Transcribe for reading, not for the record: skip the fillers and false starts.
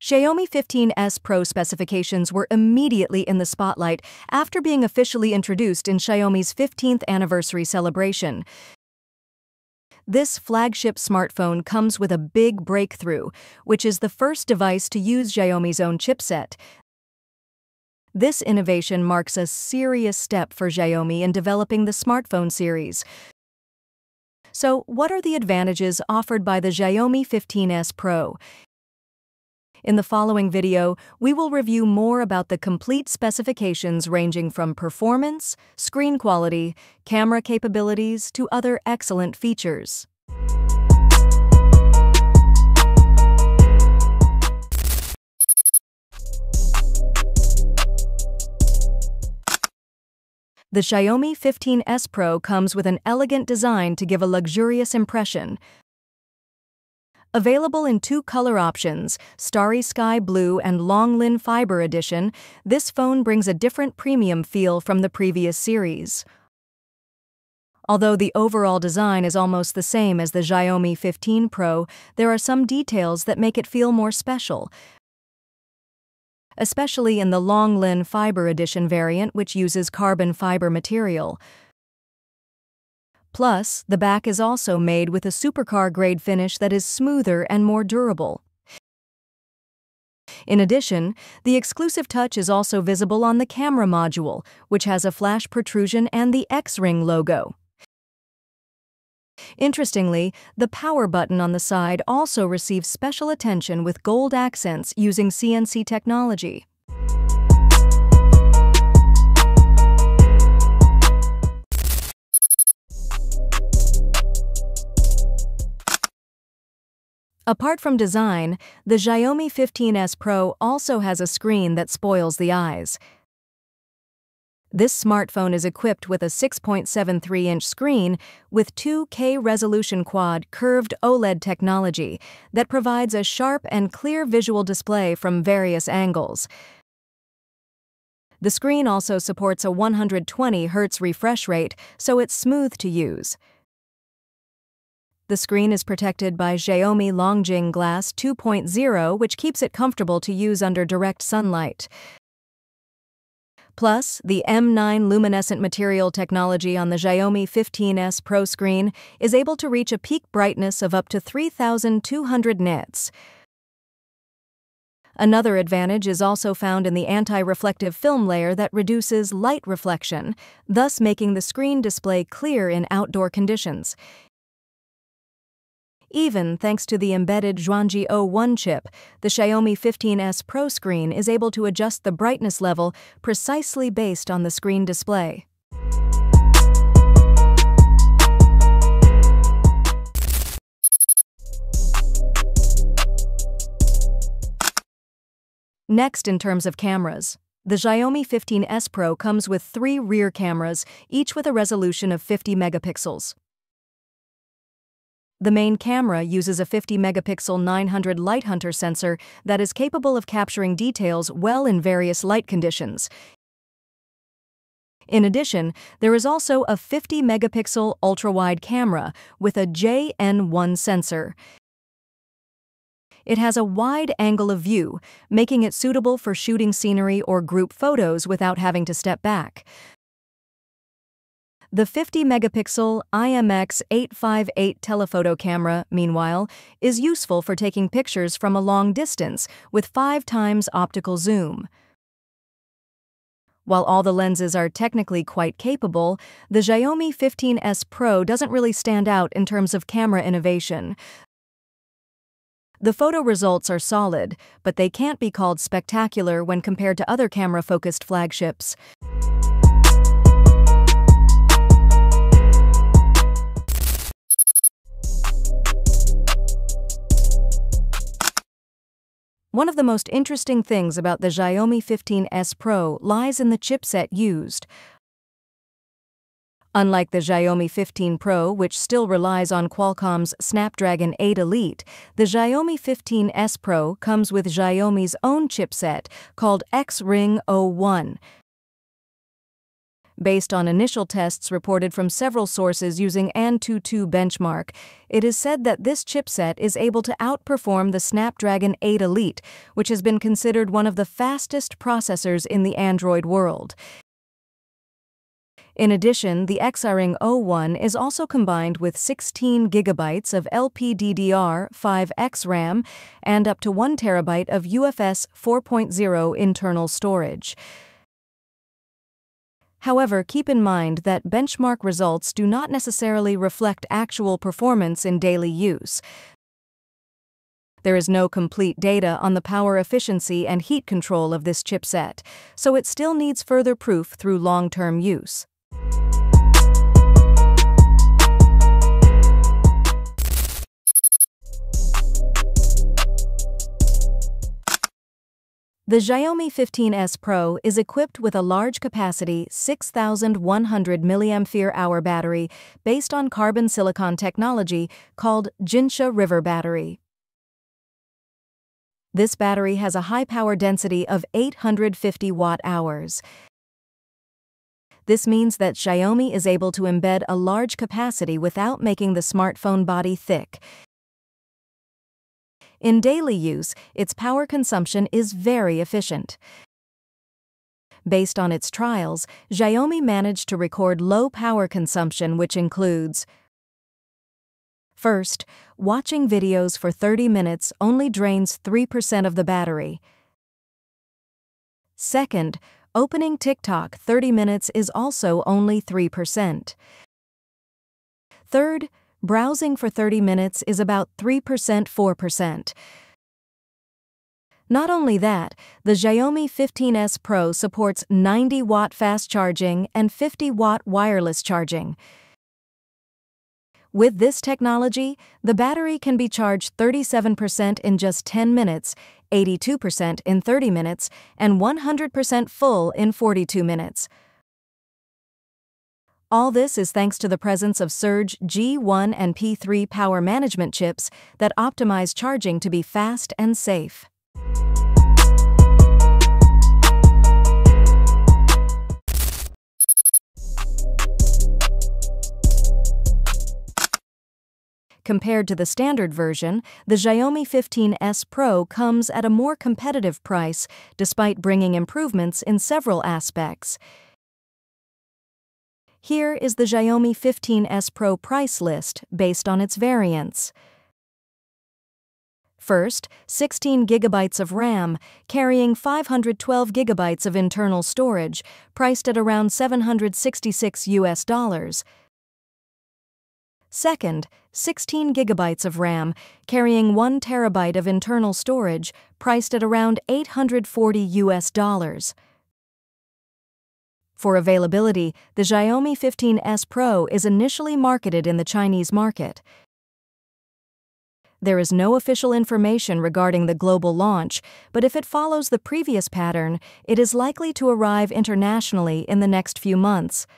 Xiaomi 15S Pro specifications were immediately in the spotlight after being officially introduced in Xiaomi's 15th anniversary celebration. This flagship smartphone comes with a big breakthrough, which is the first device to use Xiaomi's own chipset. This innovation marks a serious step for Xiaomi in developing the smartphone series. So, what are the advantages offered by the Xiaomi 15S Pro? In the following video, we will review more about the complete specifications ranging from performance, screen quality, camera capabilities, to other excellent features. The Xiaomi 15S Pro comes with an elegant design to give a luxurious impression. Available in two color options, Starry Sky Blue and Long Fiber Edition, this phone brings a different premium feel from the previous series. Although the overall design is almost the same as the Xiaomi 15 Pro, there are some details that make it feel more special, especially in the Long Fiber Edition variant, which uses carbon fiber material. Plus, the back is also made with a supercar-grade finish that is smoother and more durable. In addition, the exclusive touch is also visible on the camera module, which has a flash protrusion and the xring logo. Interestingly, the power button on the side also receives special attention with gold accents using CNC technology. Apart from design, the Xiaomi 15S Pro also has a screen that spoils the eyes. This smartphone is equipped with a 6.73-inch screen with 2K resolution quad curved OLED technology that provides a sharp and clear visual display from various angles. The screen also supports a 120 Hz refresh rate, so it's smooth to use. The screen is protected by Xiaomi Longjing Glass 2.0, which keeps it comfortable to use under direct sunlight. Plus, the M9 luminescent material technology on the Xiaomi 15S Pro screen is able to reach a peak brightness of up to 3,200 nits. Another advantage is also found in the anti-reflective film layer that reduces light reflection, thus making the screen display clear in outdoor conditions. Even thanks to the embedded Zhuangji 01 chip, the Xiaomi 15S Pro screen is able to adjust the brightness level precisely based on the screen display. Next, in terms of cameras, the Xiaomi 15S Pro comes with 3 rear cameras, each with a resolution of 50 megapixels. The main camera uses a 50-megapixel 900 Light Hunter sensor that is capable of capturing details well in various light conditions. In addition, there is also a 50-megapixel ultra-wide camera with a JN1 sensor. It has a wide angle of view, making it suitable for shooting scenery or group photos without having to step back. The 50-megapixel IMX858 telephoto camera, meanwhile, is useful for taking pictures from a long distance with 5 times optical zoom. While all the lenses are technically quite capable, the Xiaomi 15S Pro doesn't really stand out in terms of camera innovation. The photo results are solid, but they can't be called spectacular when compared to other camera-focused flagships. One of the most interesting things about the Xiaomi 15S Pro lies in the chipset used. Unlike the Xiaomi 15 Pro, which still relies on Qualcomm's Snapdragon 8 Elite, the Xiaomi 15S Pro comes with Xiaomi's own chipset called xring 01. Based on initial tests reported from several sources using Antutu benchmark, it is said that this chipset is able to outperform the Snapdragon 8 Elite, which has been considered one of the fastest processors in the Android world. In addition, the xring 01 is also combined with 16 GB of LPDDR5X RAM and up to 1 TB of UFS 4.0 internal storage. However, keep in mind that benchmark results do not necessarily reflect actual performance in daily use. There is no complete data on the power efficiency and heat control of this chipset, so it still needs further proof through long-term use. The Xiaomi 15S Pro is equipped with a large-capacity 6,100 mAh battery based on carbon silicon technology called Jinsha River battery. This battery has a high power density of 850 watt-hours. This means that Xiaomi is able to embed a large capacity without making the smartphone body thick. In daily use, its power consumption is very efficient. Based on its trials, Xiaomi managed to record low power consumption, which includes: first, watching videos for 30 minutes only drains 3% of the battery. Second, opening TikTok 30 minutes is also only 3%. Third, browsing for 30 minutes is about 4%. Not only that, the Xiaomi 15S Pro supports 90-watt fast charging and 50-watt wireless charging. With this technology, the battery can be charged 37% in just 10 minutes, 82% in 30 minutes, and 100% full in 42 minutes. All this is thanks to the presence of Surge G1 and P3 power management chips that optimize charging to be fast and safe. Compared to the standard version, the Xiaomi 15S Pro comes at a more competitive price despite bringing improvements in several aspects. Here is the Xiaomi 15S Pro price list based on its variants. First, 16 GB of RAM, carrying 512 GB of internal storage, priced at around $766. Second, 16 GB of RAM, carrying 1 TB of internal storage, priced at around $840. For availability, the Xiaomi 15S Pro is initially marketed in the Chinese market. There is no official information regarding the global launch, but if it follows the previous pattern, it is likely to arrive internationally in the next few months.